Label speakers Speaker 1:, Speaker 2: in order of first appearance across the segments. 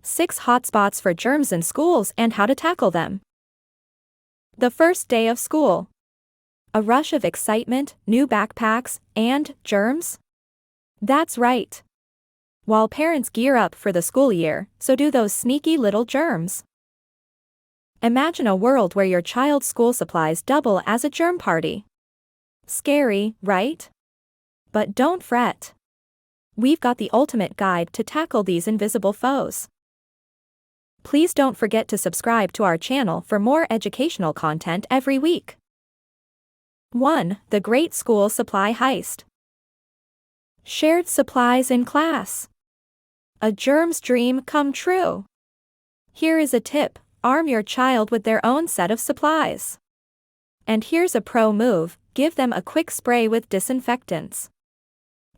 Speaker 1: 6 hotspots for germs in schools and how to tackle them. The first day of school. A rush of excitement, new backpacks, and germs? That's right. While parents gear up for the school year, so do those sneaky little germs. Imagine a world where your child's school supplies double as a germ party. Scary, right? But don't fret. We've got the ultimate guide to tackle these invisible foes. Please don't forget to subscribe to our channel for more educational content every week. 1. The Great School Supply Heist. Shared supplies in class. A germ's dream come true. Here is a tip: arm your child with their own set of supplies. And here's a pro move: give them a quick spray with disinfectants.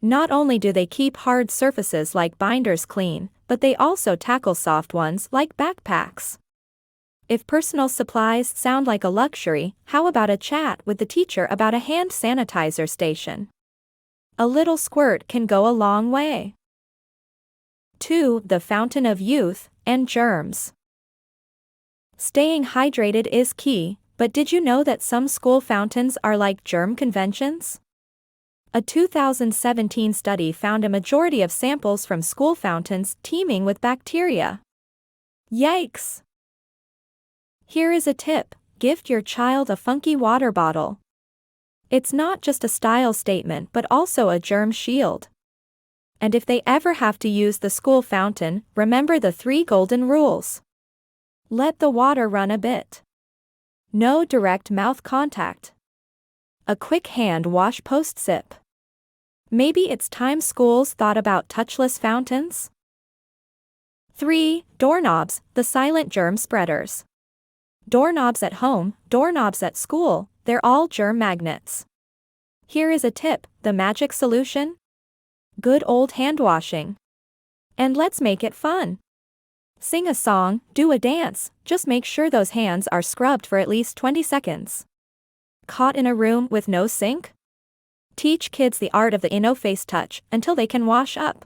Speaker 1: Not only do they keep hard surfaces like binders clean, but they also tackle soft ones like backpacks. If personal supplies sound like a luxury, how about a chat with the teacher about a hand sanitizer station? A little squirt can go a long way. 2. The Fountain of Youth and Germs. Staying hydrated is key, but did you know that some school fountains are like germ conventions? A 2017 study found a majority of samples from school fountains teeming with bacteria. Yikes! Here is a tip: gift your child a funky water bottle. It's not just a style statement but also a germ shield. And if they ever have to use the school fountain, remember the 3 golden rules. Let the water run a bit. No direct mouth contact. A quick hand wash post-sip. Maybe it's time schools thought about touchless fountains? 3. Doorknobs, the silent germ spreaders. Doorknobs at home, doorknobs at school, they're all germ magnets. Here is a tip: the magic solution? Good old hand washing. And let's make it fun. Sing a song, do a dance, just make sure those hands are scrubbed for at least 20 seconds. Caught in a room with no sink? Teach kids the art of the in-face touch until they can wash up.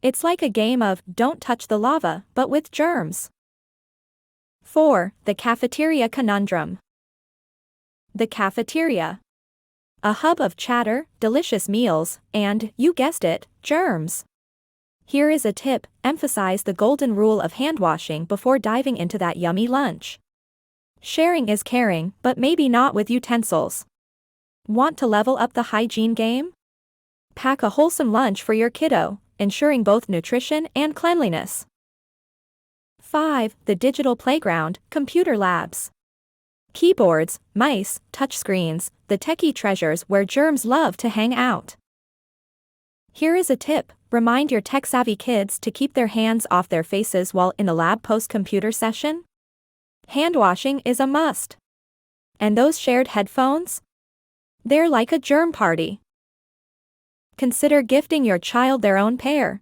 Speaker 1: It's like a game of don't touch the lava, but with germs. 4. The Cafeteria Conundrum. The cafeteria. A hub of chatter, delicious meals, and, you guessed it, germs. Here is a tip: emphasize the golden rule of hand washing before diving into that yummy lunch. Sharing is caring, but maybe not with utensils. Want to level up the hygiene game? Pack a wholesome lunch for your kiddo, ensuring both nutrition and cleanliness. 5. The Digital Playground, Computer Labs. Keyboards, mice, touchscreens, the techie treasures where germs love to hang out. Here is a tip: remind your tech-savvy kids to keep their hands off their faces while in the lab post-computer session. Hand washing is a must. And those shared headphones? They're like a germ party. Consider gifting your child their own pair.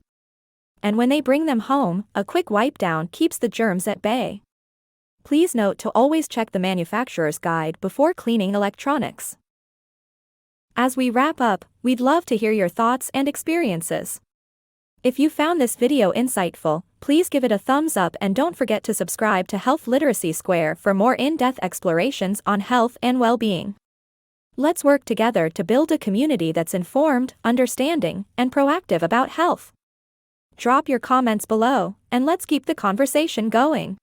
Speaker 1: And when they bring them home, a quick wipe down keeps the germs at bay. Please note to always check the manufacturer's guide before cleaning electronics. As we wrap up, we'd love to hear your thoughts and experiences. If you found this video insightful, please give it a thumbs up and don't forget to subscribe to Health Literacy Square for more in-depth explorations on health and well-being. Let's work together to build a community that's informed, understanding, and proactive about health. Drop your comments below, and let's keep the conversation going.